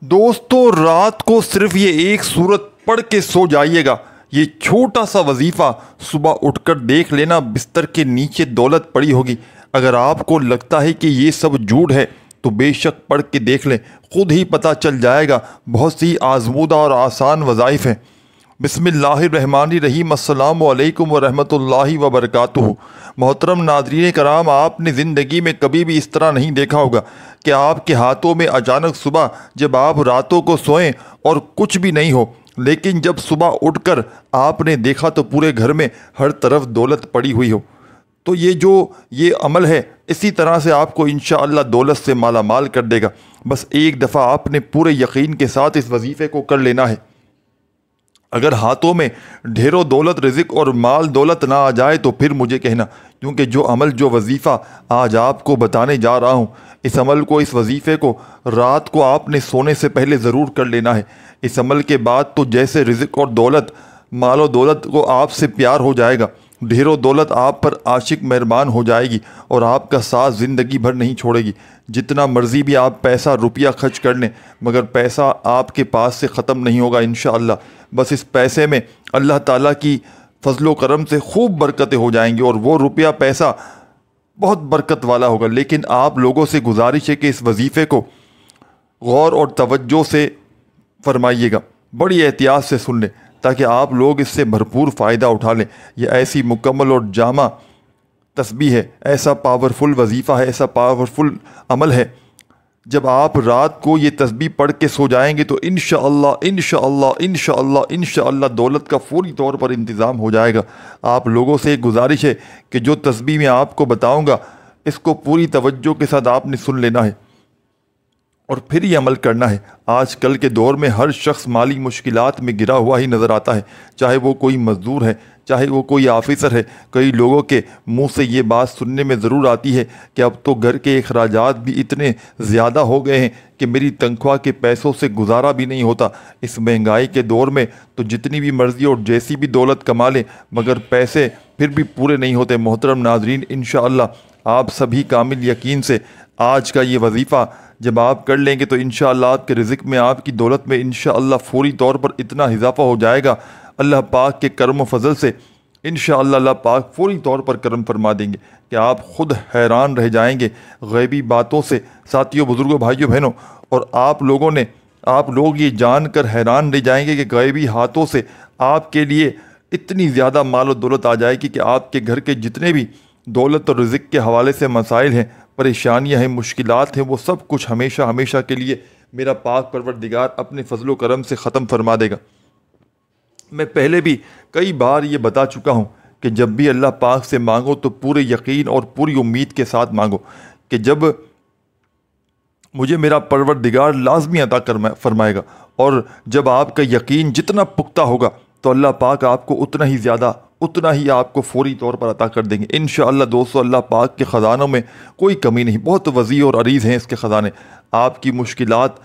دوستو رات کو صرف یہ ایک سورت پڑھ کے سو جائیے گا۔ یہ چھوٹا سا وظیفہ صبح اٹھ کر دیکھ لینا بستر کے نیچے دولت پڑی ہوگی۔ اگر آپ کو لگتا ہے کہ یہ سب جھوٹ ہے تو بے شک پڑھ کے دیکھ لیں، خود ہی پتہ چل جائے گا۔ بہت سی آزمودہ اور آسان وظائف ہیں۔ بسم اللہ الرحمن الرحیم۔ السلام علیکم ورحمۃ اللہ وبرکاتہ۔ محترم ناظرین کرام، آپ نے زندگی میں کبھی بھی اس طرح نہیں دیکھا ہوگا کہ آپ کے ہاتھوں میں اچانک صبح جب آپ راتوں کو سوئیں اور کچھ بھی نہیں ہو، لیکن جب صبح اٹھ کر آپ نے دیکھا تو پورے گھر میں ہر طرف دولت پڑی ہوئی ہو۔ تو یہ عمل ہے، اسی طرح سے آپ کو انشاءاللہ دولت سے مالا مال کر دے گا۔ بس ایک دفعہ آپ نے پورے یقین کے ساتھ اس وظیفے کو کر لینا ہے۔ اگر ہاتھوں میں ڈھیروں دولت، رزق اور مال دولت نہ آ جائے تو پھر مجھے کہنا، کیونکہ جو وظیفہ آج آپ کو بتانے جا رہا ہوں، اس عمل کو، اس وظیفے کو رات کو آپ نے سونے سے پہلے ضرور کر لینا ہے۔ اس عمل کے بعد تو جیسے رزق اور دولت، مال و دولت کو آپ سے پیار ہو جائے گا، ڈھیروں دولت آپ پر عاشق مہربان ہو جائے گی اور آپ کا ساتھ زندگی بھر نہیں چھوڑے گی۔ جتنا مرضی بھی آپ پیسہ روپیہ خرچ کر لیں، مگر پیسہ آپ کے پاس سے ختم نہیں ہوگا انشاءاللہ۔ بس اس پیسے میں اللہ تعالیٰ کی فضل و کرم سے خوب برکتیں ہو جائیں گی اور وہ روپیہ پیسہ بہت برکت والا ہوگا۔ لیکن آپ لوگوں سے گزارش ہے کہ اس وظیفے کو غور اور توجہ سے فرمائیے گا، بڑی احتیاط سے سن لیں تاکہ آپ لوگ اس سے بھرپور فائدہ اٹھا لیں۔ یہ ایسی مکمل اور جامع تسبیح ہے، ایسا پاورفل وظیفہ ہے، ایسا پاورفل عمل ہے۔ جب آپ رات کو یہ تسبیح پڑھ کے سو جائیں گے تو انشاءاللہ انشاءاللہ انشاءاللہ انشاءاللہ دولت کا فوری طور پر انتظام ہو جائے گا۔ آپ لوگوں سے ایک گزارش ہے کہ جو تسبیح میں آپ کو بتاؤں گا، اس کو پوری توجہ کے ساتھ آپ نے سن لینا ہے اور پھر یہ عمل کرنا ہے۔ آج کل کے دور میں ہر شخص مالی مشکلات میں گرا ہوا ہی نظر آتا ہے، چاہے وہ کوئی مزدور ہے، چاہے وہ کوئی آفیسر ہے۔ کئی لوگوں کے منہ سے یہ بات سننے میں ضرور آتی ہے کہ اب تو گھر کے اخراجات بھی اتنے زیادہ ہو گئے ہیں کہ میری تنخواہ کے پیسوں سے گزارا بھی نہیں ہوتا۔ اس مہنگائی کے دور میں تو جتنی بھی مرضی اور جیسی بھی دولت کما لیں، مگر پیسے پھر بھی پورے نہیں ہوتے۔ محترم ناظرین، انشاءاللہ آپ سبھی کامل یقین سے آج کا یہ وظیفہ جب آپ کر لیں گے تو انشاءاللہ آپ کے رزق میں، آپ کی دولت میں انشاءاللہ فوری طور پر اتنا اضافہ ہو جائے گا، اللہ پاک کے کرم و فضل سے انشاءاللہ اللہ پاک فوری طور پر کرم فرما دیں گے کہ آپ خود حیران رہ جائیں گے غیبی باتوں سے۔ ساتھیوں، بزرگوں، بھائیوں، بہنوں، اور آپ لوگ یہ جان کر حیران رہ جائیں گے کہ غیبی ہاتھوں سے آپ کے لیے اتنی زیادہ مال و دولت آ جائے گی کہ آپ کے گھر کے جتنے بھی دولت اور رزق کے حوالے سے مسائل ہیں، پریشانیاں ہیں، مشکلات ہیں، وہ سب کچھ ہمیشہ ہمیشہ کے لیے میرا پاک پروردگار اپنے فضل و کرم سے ختم فرما دے گا۔ میں پہلے بھی کئی بار یہ بتا چکا ہوں کہ جب بھی اللہ پاک سے مانگو تو پورے یقین اور پوری امید کے ساتھ مانگو کہ جب مجھے میرا پروردگار لازمی عطا فرمائے گا، اور جب آپ کا یقین جتنا پختہ ہوگا تو اللہ پاک آپ کو اتنا ہی آپ کو فوری طور پر عطا کر دیں گے انشاءاللہ۔ دوستو، اللہ پاک کے خزانوں میں کوئی کمی نہیں، بہت وسیع اور عریض ہیں اس کے خزانے۔ آپ کی مشکلات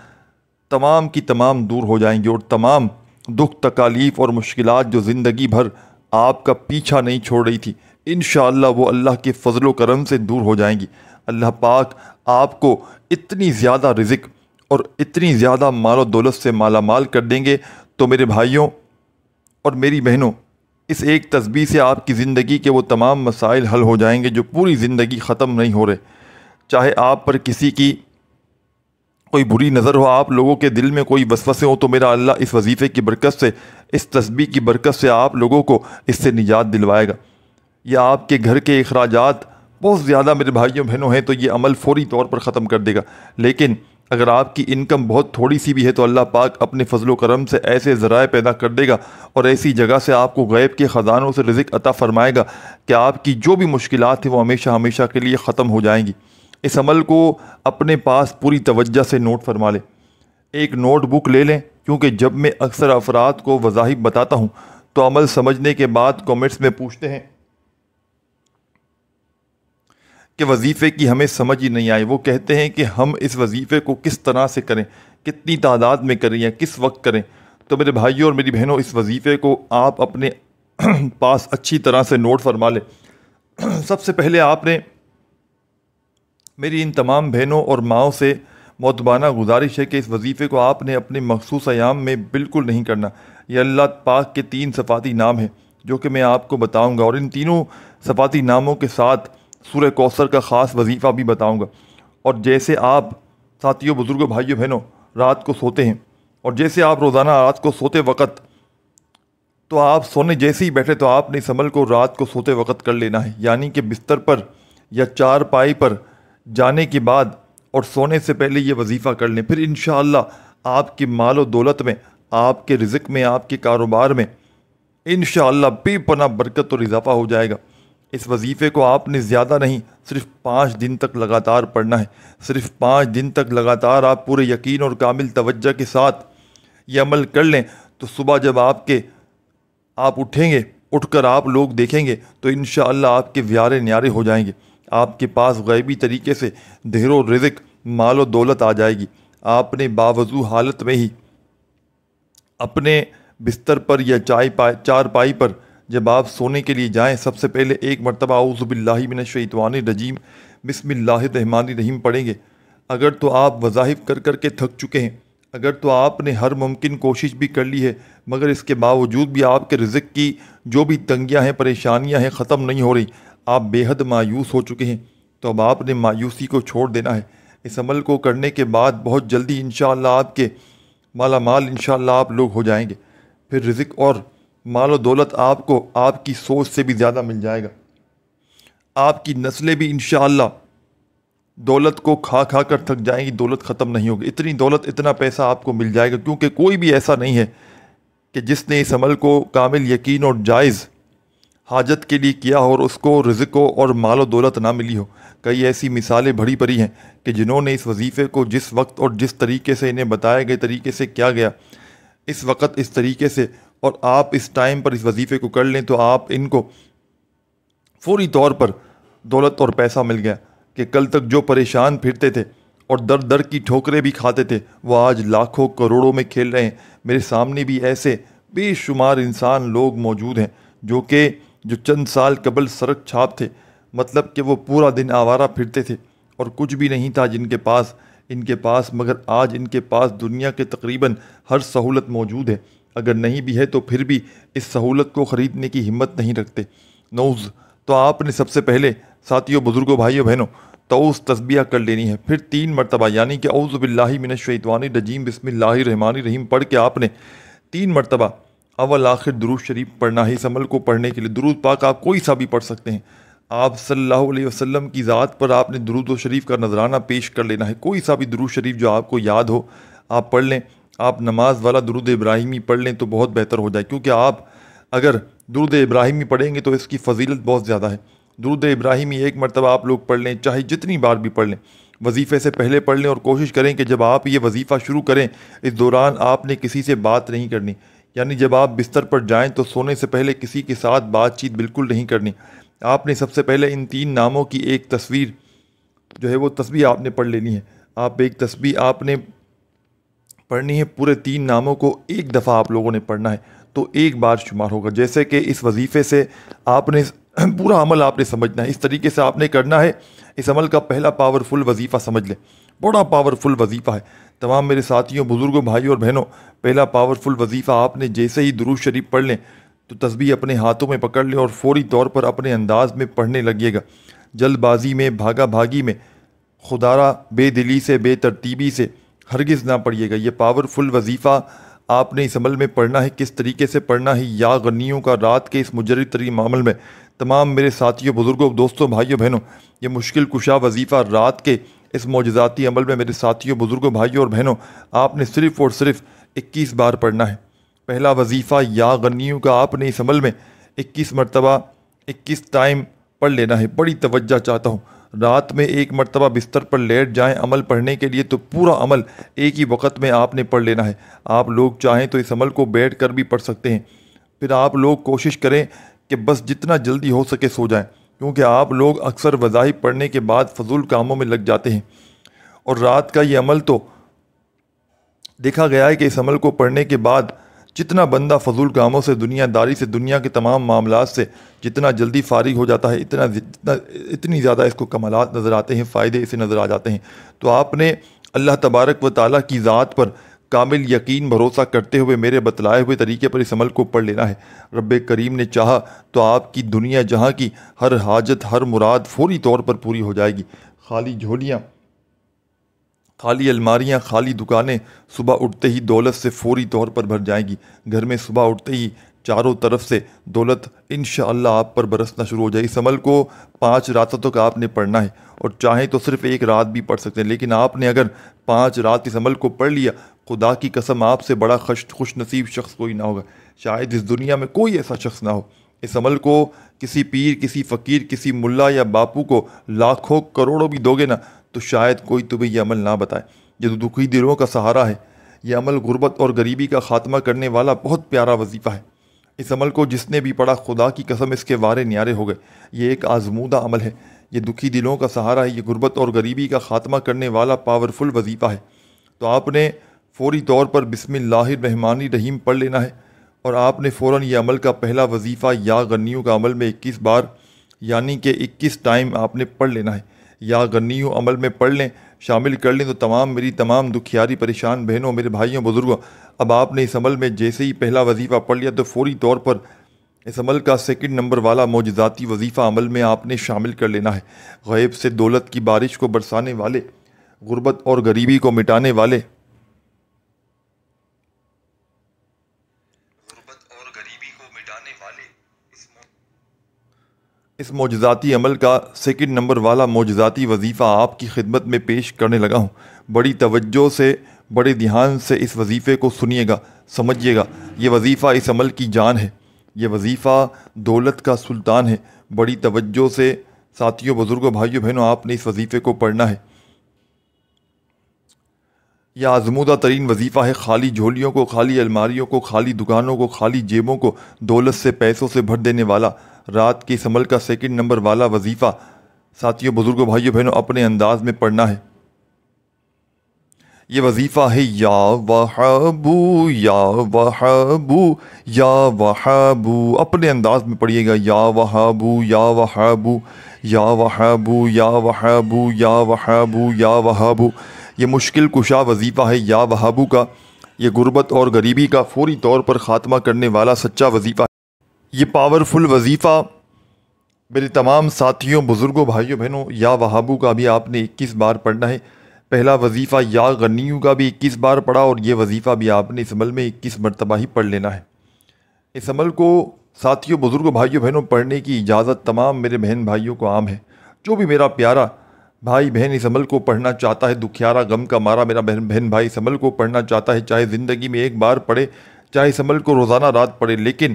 تمام کی تمام دور ہو جائیں گی اور تمام دکھ، تکالیف اور مشکلات جو زندگی بھر آپ کا پیچھا نہیں چھوڑ رہی تھی، انشاءاللہ وہ اللہ کے فضل و کرم سے دور ہو جائیں گی۔ اللہ پاک آپ کو اتنی زیادہ رزق اور اتنی زیادہ مال و دولت سے مالا مال کر دیں گے۔ تو میرے بھائیوں اور میری بہنوں، اس ایک تسبیح سے آپ کی زندگی کے وہ تمام مسائل حل ہو جائیں گے جو پوری زندگی ختم نہیں ہو رہے۔ چاہے آپ پر کسی کی کوئی بری نظر ہو، آپ لوگوں کے دل میں کوئی وسوسے ہو، تو میرا اللہ اس وظیفے کی برکت سے، اس تسبیح کی برکت سے آپ لوگوں کو اس سے نجات دلوائے گا۔ یا آپ کے گھر کے اخراجات بہت زیادہ میرے بھائیوں بہنوں ہیں تو یہ عمل فوری طور پر ختم کر دے گا۔ لیکن اگر آپ کی انکم بہت تھوڑی سی بھی ہے تو اللہ پاک اپنے فضل و کرم سے ایسے ذرائع پیدا کر دے گا اور ایسی جگہ سے آپ کو غیب کے خزانوں سے رزق عطا فرمائے گا کہ آپ کی جو بھی مشکلات ہیں وہ ہمیشہ ہمیشہ کے لیے ختم ہو جائیں گی۔ اس عمل کو اپنے پاس پوری توجہ سے نوٹ فرما لیں، ایک نوٹ بک لے لیں، کیونکہ جب میں اکثر افراد کو وظائف بتاتا ہوں تو عمل سمجھنے کے بعد کمنٹس میں پوچھتے ہیں کہ وظیفے کی ہمیں سمجھ ہی نہیں آئی۔ وہ کہتے ہیں کہ ہم اس وظیفے کو کس طرح سے کریں، کتنی تعداد میں کریں یا کس وقت کریں۔ تو میرے بھائیوں اور میری بہنوں، اس وظیفے کو آپ اپنے پاس اچھی طرح سے نوٹ فرما لیں۔ سب سے پہلے آپ نے میری ان تمام بہنوں اور ماؤں سے معتبانہ گزارش ہے کہ اس وظیفے کو آپ نے اپنے مخصوص ایام میں بالکل نہیں کرنا۔ یہ اللہ پاک کے 3 صفاتی نام ہیں جو کہ میں آپ کو بتاؤں گا، اور ان تینوں صفاتی ناموں کے ساتھ سورہ کوثر کا خاص وظیفہ بھی بتاؤں گا۔ اور جیسے آپ ساتھیوں، بزرگوں، بھائیوں، بہنوں رات کو سوتے ہیں، اور جیسے آپ روزانہ رات کو سوتے وقت، تو آپ سونے جیسے ہی بیٹھے تو آپ نے اس عمل کو رات کو سوتے وقت کر لینا ہے، یعنی کہ بستر پر یا چارپائی پر جانے کے بعد اور سونے سے پہلے یہ وظیفہ کر لیں۔ پھر انشاءاللہ آپ کے مال و دولت میں، آپ کے رزق میں، آپ کے کاروبار میں انشاءاللہ بے پناہ برکت اور اضافہ ہو جائے گا۔ اس وظیفے کو آپ نے زیادہ نہیں، صرف 5 دن تک لگاتار پڑھنا ہے۔ صرف 5 دن تک لگاتار آپ پورے یقین اور کامل توجہ کے ساتھ یہ عمل کر لیں تو صبح جب آپ اٹھیں گے، اٹھ کر آپ لوگ دیکھیں گے تو انشاءاللہ آپ کے ویارے نیارے ہو جائیں گے۔ آپ کے پاس غیبی طریقے سے دہر و رزق، مال و دولت آ جائے گی۔ آپ نے باوضو حالت میں ہی اپنے بستر پر یا چارپائی پر جب آپ سونے کے لیے جائیں، سب سے پہلے 1 مرتبہ اعوذ باللہ من الشیطان الرجیم بسم اللہ الرحمن الرحیم پڑھیں گے۔ اگر تو آپ وظائف کر کر کے تھک چکے ہیں، اگر تو آپ نے ہر ممکن کوشش بھی کر لی ہے، مگر اس کے باوجود بھی آپ کے رزق کی جو بھی تنگیاں ہیں، پریشانیاں ہیں، ختم نہیں ہو رہی، آپ بے حد مایوس ہو چکے ہیں، تو اب آپ نے مایوسی کو چھوڑ دینا ہے۔ اس عمل کو کرنے کے بعد بہت جلدی انشاءاللہ آپ کے مالا مال انشاءاللہ آپ لوگ ہو جائیں گے۔ پھر رزق اور مال و دولت آپ کو آپ کی سوچ سے بھی زیادہ مل جائے گا۔ آپ کی نسلیں بھی انشاءاللہ دولت کو کھا کھا کر تھک جائیں گی، دولت ختم نہیں ہوگی۔ اتنی دولت، اتنا پیسہ آپ کو مل جائے گا، کیونکہ کوئی بھی ایسا نہیں ہے کہ جس نے اس عمل کو کامل یقین اور جائز حاجت کے لیے کیا ہو اور اس کو رزق اور مال و دولت نہ ملی ہو۔ کئی ایسی مثالیں بھری پڑی ہیں کہ جنہوں نے اس وظیفے کو جس وقت اور جس طریقے سے انہیں بتائے گئے طریقے سے کیا گیا، اس وقت اس طریقے سے، اور آپ اس ٹائم پر اس وظیفے کو کر لیں تو آپ ان کو فوری طور پر دولت اور پیسہ مل گیا کہ کل تک جو پریشان پھرتے تھے اور در در کی ٹھوکریں بھی کھاتے تھے، وہ آج لاکھوں کروڑوں میں کھیل رہے ہیں۔ میرے سامنے بھی ایسے بے شمار انسان لوگ موجود ہیں جو چند سال قبل سڑک چھاپ تھے، مطلب کہ وہ پورا دن آوارہ پھرتے تھے اور کچھ بھی نہیں تھا ان کے پاس، مگر آج ان کے پاس دنیا کے تقریباً ہر سہولت موجود ہے۔ اگر نہیں بھی ہے تو پھر بھی اس سہولت کو خریدنے کی ہمت نہیں رکھتے۔ تو آپ نے سب سے پہلے ساتھیوں، بزرگوں، بھائیوں، بہنوں توس تسبیح کر لینی ہے۔ پھر 3 مرتبہ یعنی کہ اعوذ باللہ من الشیطان الرجیم بسم اللہ الرحمن الرحیم پڑھ کے آپ نے 3 مرتبہ اول آخر درود شریف پڑھنا ہے۔ اس عمل کو پڑھنے کے لیے درود پاک آپ کوئی سا بھی پڑھ سکتے ہیں۔ آپ صلی اللہ علیہ وسلم کی ذات پر آپ نے درود و شریف کا نذرانہ پیش کر لینا ہے۔ کوئی سا بھی درود شریف جو آپ کو یاد ہو آپ پڑھ لیں۔ آپ نماز والا درود ابراہیمی پڑھ لیں تو بہت بہتر ہو جائے، کیونکہ آپ اگر درود ابراہیمی پڑھیں گے تو اس کی فضیلت بہت زیادہ ہے۔ درود ابراہیمی 1 مرتبہ آپ لوگ پڑھ لیں، چاہے جتنی بار بھی پڑھ لیں، وظیفے سے پہلے پڑھ لیں، اور کوشش کریں کہ جب آپ یہ وظیفہ شروع کریں اس دوران آپ نے کسی سے بات نہیں کرنی، یعنی جب آپ بستر پر جائیں تو سونے سے پہلے کسی کے ساتھ بات چیت بالکل نہیں کرنی۔ آپ نے سب سے پہلے ان 3 ناموں کی ایک تصویر جو ہے وہ تسبیح آپ نے پڑھ لینی ہے۔ آپ ایک تسبیح آپ نے پڑھنی ہے، پورے 3 ناموں کو ایک دفعہ آپ لوگوں نے پڑھنا ہے تو 1 بار شمار ہوگا۔ جیسے کہ اس وظیفے سے آپ نے پورا عمل آپ نے سمجھنا ہے، اس طریقے سے آپ نے کرنا ہے۔ اس عمل کا پہلا پاورفل وظیفہ سمجھ لیں، بڑا پاورفل وظیفہ ہے۔ تمام میرے ساتھیوں، بزرگوں، بھائیوں اور بہنوں، پہلا پاورفل وظیفہ آپ نے جیسے ہی درود شریف پڑھ لیں تو تسبیح اپنے ہاتھوں میں پکڑ لیں اور فوری طور پر اپنے انداز میں پڑھنے لگیے گا۔ جلد بازی میں، بھاگا بھاگی میں، خودارہ بے دلی سے، بے ترتیبی سے ہرگز نہ پڑھیے گا۔ یہ پاورفل وظیفہ آپ نے اس عمل میں پڑھنا ہے۔ کس طریقے سے پڑھنا ہے؟ یا غنیوں کا رات کے اس مجرد ترین عمل میں تمام میرے ساتھیوں، بزرگوں، دوستوں، بھائیوں، بہنوں، یہ مشکل کشا وظیفہ رات کے اس معجزاتی عمل میں میرے ساتھیوں، بزرگوں، بھائیوں اور بہنوں آپ نے صرف اور صرف 21 بار پڑھنا ہے۔ پہلا وظیفہ یا غنیوں کا آپ نے اس عمل میں 21 مرتبہ 21 ٹائم پڑھ لینا ہے۔ بڑی توجہ چاہتا ہوں، رات میں 1 مرتبہ بستر پر لیٹ جائیں عمل پڑھنے کے لیے تو پورا عمل ایک ہی وقت میں آپ نے پڑھ لینا ہے۔ آپ لوگ چاہیں تو اس عمل کو بیٹھ کر بھی پڑھ سکتے ہیں۔ پھر آپ لوگ کوشش کریں کہ بس جتنا جلدی ہو سکے سو جائیں، کیونکہ آپ لوگ اکثر وظائف پڑھنے کے بعد فضول کاموں میں لگ جاتے ہیں، اور رات کا یہ عمل تو دیکھا گیا ہے کہ اس عمل کو پڑھنے کے بعد جتنا بندہ فضول کاموں سے، دنیا داری سے، دنیا کے تمام معاملات سے جتنا جلدی فارغ ہو جاتا ہے، اتنی زیادہ اس کو کمالات نظر آتے ہیں، فائدے اسے نظر آ جاتے ہیں۔ تو آپ نے اللہ تبارک و تعالیٰ کی ذات پر کامل یقین بھروسہ کرتے ہوئے میرے بتلائے ہوئے طریقے پر اس عمل کو پڑھ لینا ہے۔ رب کریم نے چاہا تو آپ کی دنیا جہاں کی ہر حاجت، ہر مراد فوری طور پر پوری ہو جائے گی۔ خالی جھولیاں، خالی الماریاں، خالی دکانیں صبح اٹھتے ہی دولت سے فوری طور پر بھر جائیں گی۔ گھر میں صبح اٹھتے ہی چاروں طرف سے دولت انشاءاللہ آپ پر برسنا شروع ہو جائے۔ اس عمل کو 5 راتوں تک آپ نے پڑھنا ہے، اور چاہیں تو صرف 1 رات بھی پڑھ سکتے ہیں، لیکن آپ نے اگر 5 رات اس عمل کو پڑھ لیا، خدا کی قسم آپ سے بڑا خوش نصیب شخص کوئی نہ ہوگا۔ شاید اس دنیا میں کوئی ایسا شخص نہ ہو۔ اس عمل کو کسی پیر، کسی فقیر، کسی ملا یا باپو کو لاکھوں کروڑوں بھی دو گے نا تو شاید کوئی تمہیں یہ عمل نہ بتائے۔ یہ تو دکھی دلوں کا سہارا ہے۔ یہ عمل غربت اور غریبی کا خاتمہ کرنے والا بہت پیارا وظیفہ ہے۔ اس عمل کو جس نے بھی پڑھا، خدا کی قسم اس کے وارے نیارے ہو گئے۔ یہ ایک آزمودہ عمل ہے، یہ دکھی دلوں کا سہارا ہے، یہ غربت اور غریبی کا خاتمہ کرنے والا پاورفل وظیفہ ہے۔ تو آپ نے فوری طور پر بسم اللہ الرحمن الرحیم پڑھ لینا ہے، اور آپ نے فوراً یہ عمل کا پہلا وظیفہ یا غنیوں کا عمل میں 21 بار، یعنی کہ 21 ٹائم آپ نے پڑھ لینا ہے۔ یا غنیوں عمل میں پڑھ لیں، شامل کر لیں تو میری تمام دکھیاری پریشان بہنوں، میرے بھائیوں، بزرگوں، اب آپ نے اس عمل میں جیسے ہی پہلا وظیفہ پڑھ لیا تو فوری طور پر اس عمل کا 2 نمبر والا معجزاتی وظیفہ عمل میں آپ نے شامل کر لینا ہے۔ غیب سے دولت کی بارش کو برسانے والے، غربت اور غریبی کو مٹانے والے، اس معجزاتی عمل کا 2 نمبر والا معجزاتی وظیفہ آپ کی خدمت میں پیش کرنے لگا ہوں۔ بڑی توجہ سے، بڑے دھیان سے اس وظیفے کو سنیے گا، سمجھیے گا۔ یہ وظیفہ اس عمل کی جان ہے، یہ وظیفہ دولت کا سلطان ہے۔ بڑی توجہ سے ساتھیوں، بزرگوں، بھائیوں، بہنوں، آپ نے اس وظیفے کو پڑھنا ہے۔ یہ آزمودہ ترین وظیفہ ہے۔ خالی جھولیوں کو، خالی الماریوں کو، خالی دکانوں کو، خالی جیبوں کو دولت سے، پیسوں سے بھر دینے والا رات کے اس عمل کا 2 نمبر والا وظیفہ ساتھیوں، بزرگوں، بھائیوں، بہنوں، اپنے انداز میں پڑھنا ہے۔ یہ وظیفہ ہے یا وہابو یا وہابو یا وہابو۔ اپنے انداز میں پڑھیے گا، یا وہابو یا وہابو یا وہابو یا وہابو یا وہابو یا وہابو۔ یہ مشکل کشا وظیفہ ہے یا وہابو کا۔ یہ غربت اور غریبی کا فوری طور پر خاتمہ کرنے والا سچا وظیفہ ہے۔ یہ پاورفل وظیفہ میرے تمام ساتھیوں، بزرگوں، بھائیوں، بہنوں، یا وہابو کا بھی آپ نے 21 بار پڑھنا ہے۔ پہلا وظیفہ یا غنیوں کا بھی 21 بار پڑھا، اور یہ وظیفہ بھی آپ نے اس عمل میں 21 مرتبہ ہی پڑھ لینا ہے۔ اس عمل کو ساتھیوں، بزرگوں، بھائیوں، بہنوں پڑھنے کی اجازت تمام میرے بہن بھائیوں کو عام ہے۔ جو بھی میرا پیارا بھائی بہن اس عمل کو پڑھنا چاہتا ہے، دکھیارا غم کا مارا میرا بہن بھائی اس عمل کو پڑھنا چاہتا ہے، چاہے زندگی میں 1 بار پڑھے، چاہے اس عمل کو روزانہ رات پڑھے، لیکن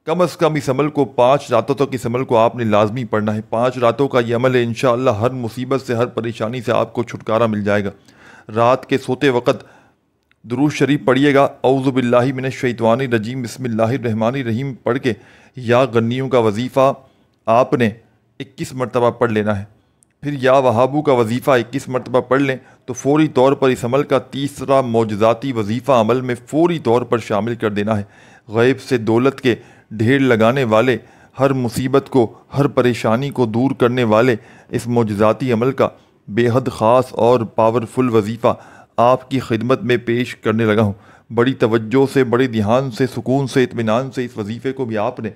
کم از کم اس عمل کو 5 راتوں تک اس عمل کو آپ نے لازمی پڑھنا ہے۔ 5 راتوں کا یہ عمل ہے، انشاءاللہ ہر مصیبت سے، ہر پریشانی سے آپ کو چھٹکارا مل جائے گا۔ رات کے سوتے وقت درود شریف پڑھیے گا، اعوذ باللہ من الشیطان الرجیم بسم اللہ الرحمن الرحیم پڑھ کے یا غنیوں کا وظیفہ آپ نے 21 مرتبہ پڑھ لینا ہے۔ پھر یا وہابو کا وظیفہ 21 مرتبہ پڑھ لیں تو فوری طور پر اس عمل کا تیسرا معجزاتی وظیفہ عمل میں فوری طور پر شامل کر دینا ہے۔ غیب سے دولت کے ڈھیر لگانے والے، ہر مصیبت کو، ہر پریشانی کو دور کرنے والے اس معجزاتی عمل کا بے حد خاص اور پاورفل وظیفہ آپ کی خدمت میں پیش کرنے لگا ہوں۔ بڑی توجہ سے، بڑے دھیان سے، سکون سے، اطمینان سے اس وظیفے کو بھی آپ نے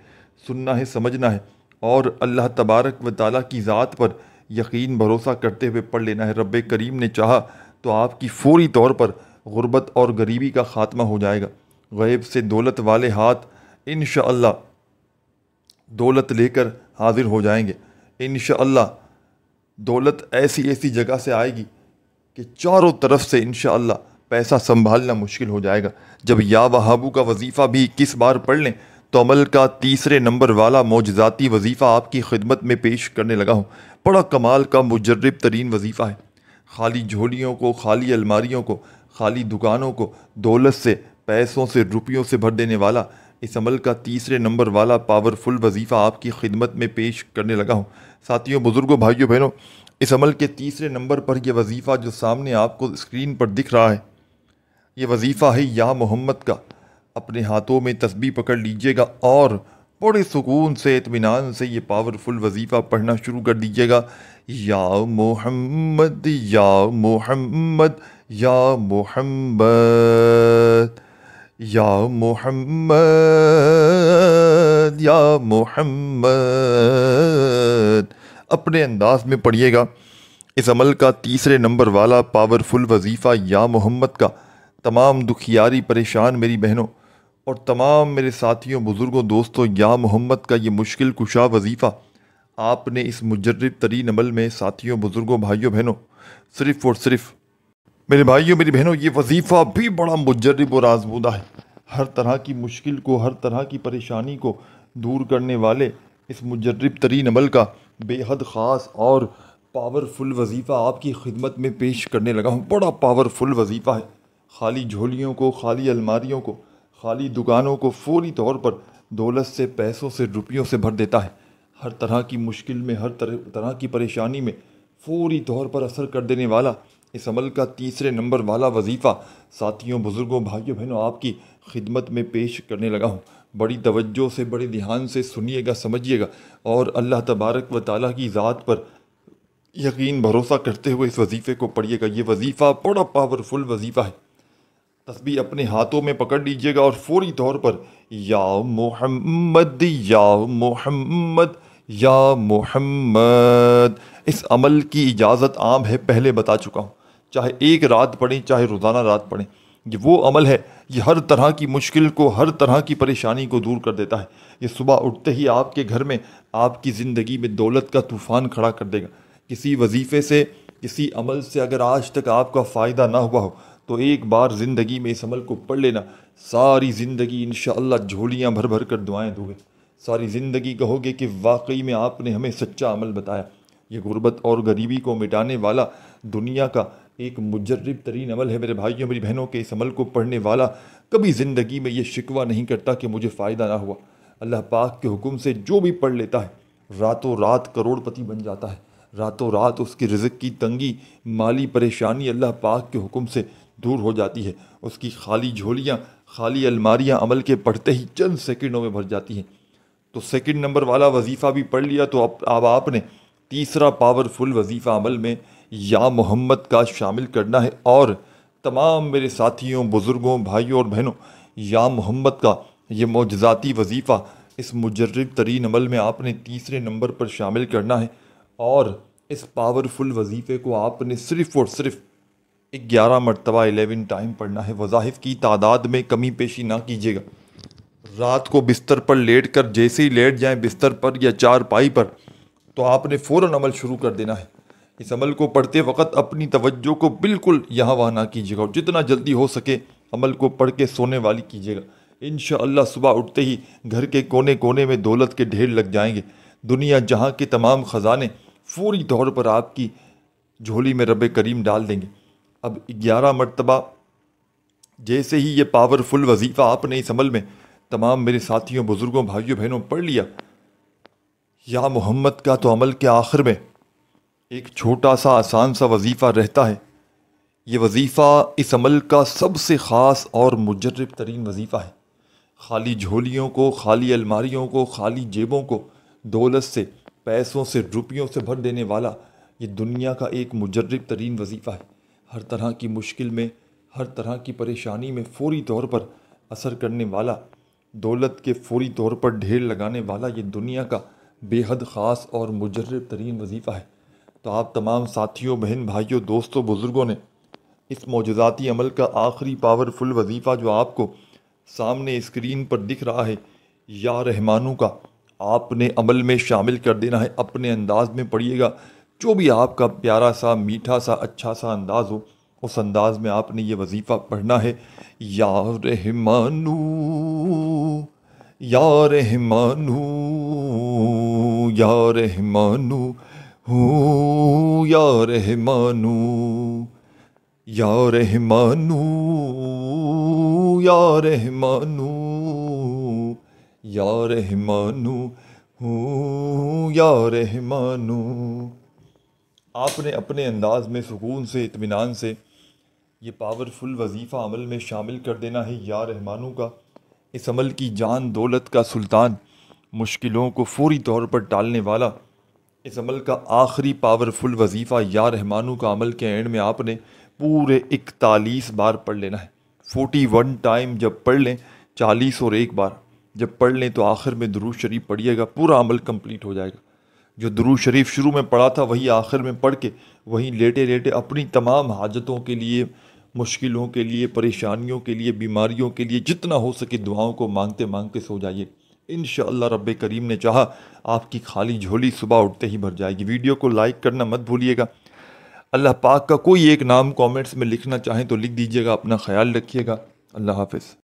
سننا ہے، سمجھنا ہے، اور اللہ تبارک و تعالیٰ کی ذات پر یقین بھروسہ کرتے ہوئے پڑھ لینا ہے۔ رب کریم نے چاہا تو آپ کی فوری طور پر غربت اور غریبی کا خاتمہ ہو جائے گا۔ غیب سے دولت والے ہاتھ انشاءاللہ دولت لے کر حاضر ہو جائیں گے۔ انشاءاللہ دولت ایسی ایسی جگہ سے آئے گی کہ چاروں طرف سے انشاءاللہ پیسہ سنبھالنا مشکل ہو جائے گا۔ جب یا وہابو کا وظیفہ بھی 21 بار پڑھ لیں تو عمل کا 3 نمبر والا معجزاتی وظیفہ آپ کی خدمت میں پیش کرنے لگا ہوں۔ بڑا کمال کا مجرب ترین وظیفہ ہے۔ خالی جھولیوں کو، خالی الماریوں کو، خالی دکانوں کو دولت سے، پیسوں سے، روپیوں سے بھر دینے والا اس عمل کا 3 نمبر والا پاورفل وظیفہ آپ کی خدمت میں پیش کرنے لگا ہوں۔ ساتھیوں، بزرگوں، بھائیوں، بہنوں، اس عمل کے 3 نمبر پر یہ وظیفہ جو سامنے آپ کو اسکرین پر دکھ رہا ہے، یہ وظیفہ ہے یا محمد کا۔ اپنے ہاتھوں میں تسبیح پکڑ لیجئے گا اور بڑے سکون سے، اطمینان سے یہ پاورفل وظیفہ پڑھنا شروع کر دیجئے گا۔ یا محمد یا محمد یا محمد یا محمد یا محمد۔ اپنے انداز میں پڑھیے گا۔ اس عمل کا تیسرے نمبر والا پاورفل وظیفہ یا محمد کا تمام دکھیاری پریشان میری بہنوں اور تمام میرے ساتھیوں بزرگوں دوستوں یا محمد کا یہ مشکل کشا وظیفہ آپ نے اس مجرب ترین عمل میں ساتھیوں بزرگوں بھائیوں بہنوں صرف اور صرف میرے بھائیوں میری بہنوں یہ وظیفہ بھی بڑا مجرب اور آزمودہ ہے۔ ہر طرح کی مشکل کو ہر طرح کی پریشانی کو دور کرنے والے اس مجرب ترین عمل کا بے حد خاص اور پاورفل وظیفہ آپ کی خدمت میں پیش کرنے لگا ہوں۔ بڑا پاورفل وظیفہ ہے۔ خالی جھولیوں کو خالی الماریوں کو خالی دکانوں کو فوری طور پر دولت سے پیسوں سے روپیوں سے بھر دیتا ہے۔ ہر طرح کی مشکل میں ہر طرح کی پریشانی میں فوری طور پر اثر کر دینے والا اس عمل کا تیسرے نمبر والا وظیفہ ساتھیوں بزرگوں بھائیوں بہنوں آپ کی خدمت میں پیش کرنے لگا ہوں۔ بڑی توجہ سے بڑے دھیان سے سنیے گا سمجھیے گا اور اللہ تبارک و تعالیٰ کی ذات پر یقین بھروسہ کرتے ہوئے اس وظیفے کو پڑھیے گا۔ یہ وظیفہ بڑا پاورفل وظیفہ ہے۔ تسبیح اپنے ہاتھوں میں پکڑ لیجئے گا اور فوری طور پر یا محمد یا محمد یا محمد۔ اس عمل کی اجازت عام ہے، پہلے بتا چکا ہوں، چاہے ایک رات پڑھیں چاہے روزانہ رات پڑھیں۔ یہ وہ عمل ہے، یہ ہر طرح کی مشکل کو ہر طرح کی پریشانی کو دور کر دیتا ہے۔ یہ صبح اٹھتے ہی آپ کے گھر میں آپ کی زندگی میں دولت کا طوفان کھڑا کر دے گا۔ کسی وظیفے سے کسی عمل سے اگر آج تک آپ کا فائدہ نہ ہوا ہو تو ایک بار زندگی میں اس عمل کو پڑھ لینا، ساری زندگی انشاءاللہ جھولیاں بھر بھر کر دعائیں دو گے۔ ساری زندگی کہو گے کہ واقعی میں آپ نے ہمیں سچا عمل بتایا۔ یہ غربت اور غریبی کو مٹانے والا دنیا کا ایک مجرب ترین عمل ہے۔ میرے بھائیوں میری بہنوں کے اس عمل کو پڑھنے والا کبھی زندگی میں یہ شکوہ نہیں کرتا کہ مجھے فائدہ نہ ہوا۔ اللہ پاک کے حکم سے جو بھی پڑھ لیتا ہے راتوں رات کروڑ پتی بن جاتا ہے۔ راتوں رات اس کی رزق کی تنگی مالی پریشانی اللہ پاک کے حکم سے دور ہو جاتی ہے۔ اس کی خالی جھولیاں خالی الماریاں عمل کے پڑھتے ہی چند سیکنڈوں میں بھر جاتی ہیں۔ تو سیکنڈ نمبر والا وظیفہ بھی پڑھ لیا تو اب آپ نے تیسرا پاورفل وظیفہ عمل میں یا محمد کا شامل کرنا ہے اور تمام میرے ساتھیوں بزرگوں بھائیوں اور بہنوں یا محمد کا یہ معجزاتی وظیفہ اس مجرب ترین عمل میں آپ نے تیسرے نمبر پر شامل کرنا ہے اور اس پاورفل وظیفے کو آپ نے صرف اور صرف 11 مرتبہ 11 ٹائم پڑھنا ہے۔ وظائف کی تعداد میں کمی پیشی نہ کیجیے گا۔ رات کو بستر پر لیٹ کر جیسے ہی لیٹ جائیں بستر پر یا چارپائی پر تو آپ نے فوراً عمل شروع کر دینا ہے۔ اس عمل کو پڑھتے وقت اپنی توجہ کو بالکل یہاں وہاں نہ کیجیے گا اور جتنا جلدی ہو سکے عمل کو پڑھ کے سونے والی کیجیے گا۔ انشاءاللہ صبح اٹھتے ہی گھر کے کونے کونے میں دولت کے ڈھیر لگ جائیں گے۔ دنیا جہاں کے تمام خزانے فوری طور پر آپ کی جھولی میں رب کریم ڈال دیں گے۔ اب 11 مرتبہ جیسے ہی یہ پاورفل وظیفہ آپ نے اس عمل میں تمام میرے ساتھیوں بزرگوں بھائیوں بہنوں پڑھ لیا یا محمد کا تو عمل کے آخر میں ایک چھوٹا سا آسان سا وظیفہ رہتا ہے۔ یہ وظیفہ اس عمل کا سب سے خاص اور مجرب ترین وظیفہ ہے۔ خالی جھولیوں کو خالی الماریوں کو خالی جیبوں کو دولت سے پیسوں سے روپیوں سے بھر دینے والا یہ دنیا کا ایک مجرب ترین وظیفہ ہے۔ ہر طرح کی مشکل میں ہر طرح کی پریشانی میں فوری طور پر اثر کرنے والا دولت کے فوری طور پر ڈھیر لگانے والا یہ دنیا کا بے حد خاص اور مجرب ترین وظیفہ ہے۔ تو آپ تمام ساتھیوں بہن بھائیوں دوستوں بزرگوں نے اس معجزاتی عمل کا آخری پاورفل وظیفہ جو آپ کو سامنے اسکرین پر دکھ رہا ہے یا رحمانو کا آپ نے عمل میں شامل کر دینا ہے۔ اپنے انداز میں پڑھیے گا، جو بھی آپ کا پیارا سا میٹھا سا اچھا سا انداز ہو اس انداز میں آپ نے یہ وظیفہ پڑھنا ہے۔ یا رحمانو یا رحمانو یا رحمانو یا رحمانو یا رحمانو یا رحمانو یا رحمانو یا رحمانو۔ آپ نے اپنے انداز میں سکون سے اطمینان سے یہ پاورفل وظیفہ عمل میں شامل کر دینا ہے یا رحمانو کا۔ اس عمل کی جان دولت کا سلطان، مشکلوں کو فوری طور پر ٹالنے والا اس عمل کا آخری پاورفل وظیفہ یا رحمانو کا عمل کے اینڈ میں آپ نے پورے 41 بار پڑھ لینا ہے۔ 41 ٹائم جب پڑھ لیں، 40 اور ایک بار جب پڑھ لیں تو آخر میں درود شریف پڑھیے گا، پورا عمل کمپلیٹ ہو جائے گا۔ جو درود شریف شروع میں پڑھا تھا وہی آخر میں پڑھ کے وہیں لیٹے لیٹے اپنی تمام حاجتوں کے لیے، مشکلوں کے لیے، پریشانیوں کے لیے، بیماریوں کے لیے جتنا ہو سکے دعاؤں کو مانگتے مانگتے سو جائیے۔ انشاءاللہ رب کریم نے چاہا آپ کی خالی جھولی صبح اٹھتے ہی بھر جائے گی۔ ویڈیو کو لائک کرنا مت بھولیے گا۔ اللہ پاک کا کوئی ایک نام کامنٹس میں لکھنا چاہیں تو لکھ دیجیے گا۔ اپنا خیال رکھیے گا۔ اللہ حافظ۔